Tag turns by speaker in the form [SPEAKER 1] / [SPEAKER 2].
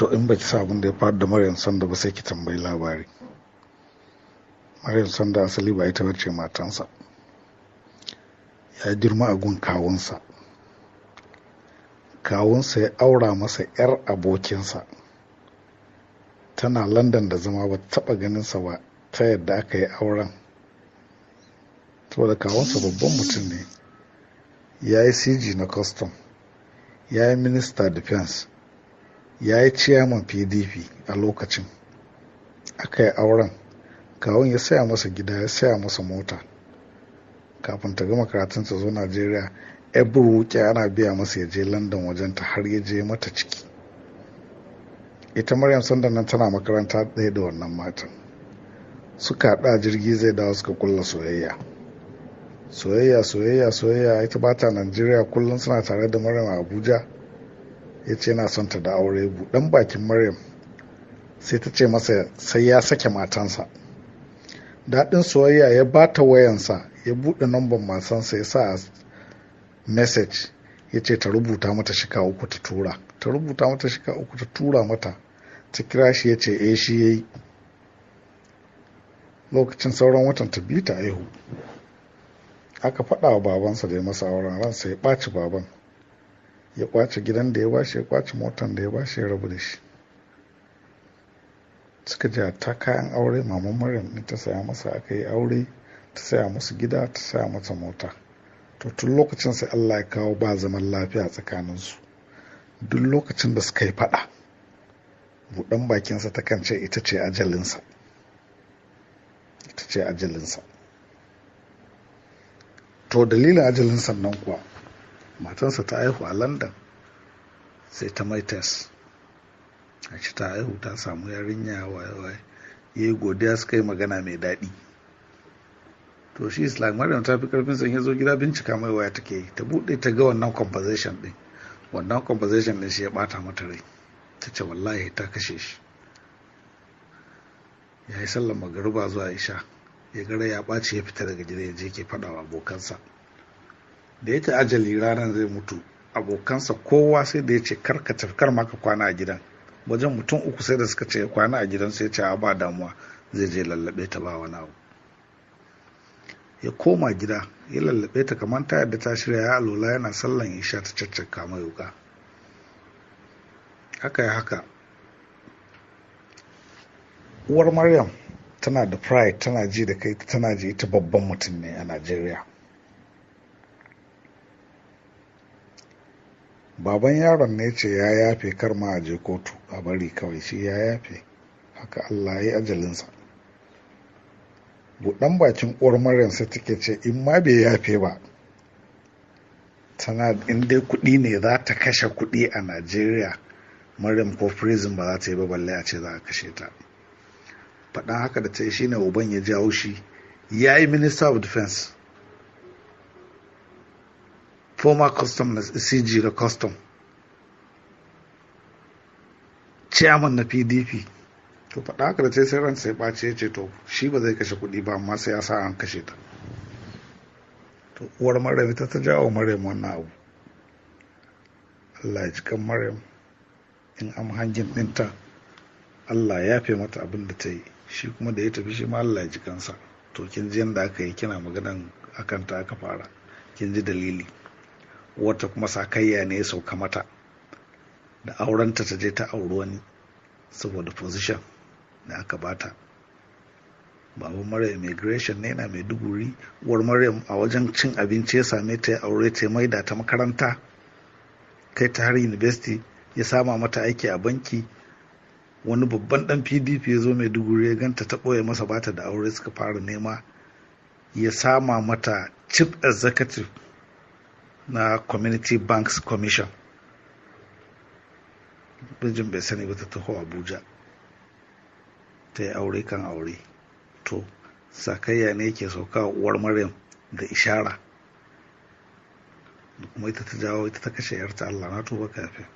[SPEAKER 1] To in baki sa abin da ya faru da Maryam Sanda ba sai ki tambayi labari. Maryam Sanda asali ba ita bace matansa. Ya girma a gun kawunsa. Kawunsa ya aura masa 'yar abokinsa. Tana London da zama ba taɓa ganinsa ba ta yadda aka yi auren. Saboda kawunsa babban mutum ne. Ya yi CG na custom. Ya yi Minister Defense. Ya yi Chairman PDP a lokacin. Aka yi auren. Kawun ya saya masa gida, ya saya masa mota. Kafin ta gama karatun ta zo Najeriya, every week ana biya masa ya je London wajenta har ya je mata ciki. Ita Maryam Sanda nan tana makaranta ɗaya da wannan matan. Suka haɗa jirgi zai dawo suka kulla soyayya. Soyayya ita ba ta Najeriya, kullum suna tare da Maryam a Abuja. Ya ce yana son ta da aure. Buɗan bakin Maryam sai ta ce masa sai ya sake matansa. Daɗin soyayya ya ba ta wayansa, ya buɗe namban matansa, ya sa message ya ce ta rubuta mata shika 3 ta tura. Ta rubuta mata shika 3 ta tura mata. Ta kira shi ya ce shi ya yi. Lokacin sauran watan ta biyu ta aihu. Aka faɗa wa babansa da ya masa auren, ransa ya ɓaci baban. Ya ƙwace gidan da ya bashi, ya ƙwace motan da ya bashi, ya rabu da shi. Suka je ta kayan aure, maman Maryam ne ta saya masa, aka yi aure, ta saya musu gida, ta saya masa mota. To tun lokacin sai Allah ya kawo ba zaman lafiya tsakaninsu. Duk lokacin da suka yi faɗa, buɗan bakinsa ta kan ce ita ce ajalinsa. Ita ce ajalinsa. To dalilin ajalinsa nan kuwa, matansa ta haihu a London, sai ta mai test. A ci ta haihu ta samu yarinya waye. Ya yi godiya, suka yi magana mai daɗi. To shi Islam Maryam ta fi karfin san ya zo gida bincika mai waya take yi. Ta buɗe ta ga wannan conversation ɗin. Wannan conversation ɗin shi ya ɓata mata rai. Ta ce wallahi ta kashe shi. Ya yi sallar magariba zuwa isha. Ya gara ya ɓaci, ya fita daga gida ya je ke faɗa wa abokansa. Da yake ajali ranar zai mutu, abokansa kowa sai da ya ce kar ma ka kwana a gidan. Wajen mutum 3 sai da suka ce kwana a gidan, sai ya ce ba damuwa, zai je lallabe ta ba wani abu. Ya koma gida, ya lallabe ta kamar ta yadda ta shirya, ya alola, yana sallan isha ta caccaka mai wuka. Haka uwar Maryam tana da pride, tana ji da kai, tana ji ita babban mutum ne a Najeriya. Baban yaron ne ce ya yafe, kar ma a je kotu, a bari kawai, shi ya yafe. Haka Allah ya yi ajalinsa. Buɗan bakin uwar Maryam sai take ce in ma bai yafe ba, tana in dai kuɗi ne za ta kashe kuɗi a Najeriya, Maryam ko prison ba za ta yi ba, balle a ce za a kashe ta. Faɗan haka da ta yi shine uban ya jawo shi. Ya yi Minister of Defense, former custom na CG na custom, chairman na PDP. To faɗa haka da ta yi sai ransa ya ɓace, ya ce to shi ba zai kashe kuɗi ba, amma sai ya sa an kashe ta. To uwar Maryam ita ta jawo Maryam wannan abu. Allah ya ji kan Maryam, in am hangin ɗinta Allah ya yafe mata abin da ta yi. Shi kuma da ya tafi, shi ma Allah ya ji kansa. To kin ji yadda aka yi, kina maganan akan ta aka fara, kin ji dalili. Wata kuma sakayya ne ya sauka mata, da aurenta ta je ta auri wani saboda position da aka bata. Baban Maryam immigration ne na Maiduguri. Uwar Maryam a wajen cin abinci ya same ta, ya aure ta, ya maida ta makaranta, kai ta har university, ya sama mata aiki a banki. Wani babban dan PDP ya zo Maiduguri, ya ganta, ta ɓoye masa bata da aure, suka fara nema. Ya sama mata chief executive na Community Banks Commission. Bijin bai sani ba, ta taho Abuja, ta yi aure kan aure. To sakayya ne yake sauka uwar Maryam da ishara, da kuma ita ta jawo, ita ta kashe yarta. Allah na tuba kafin.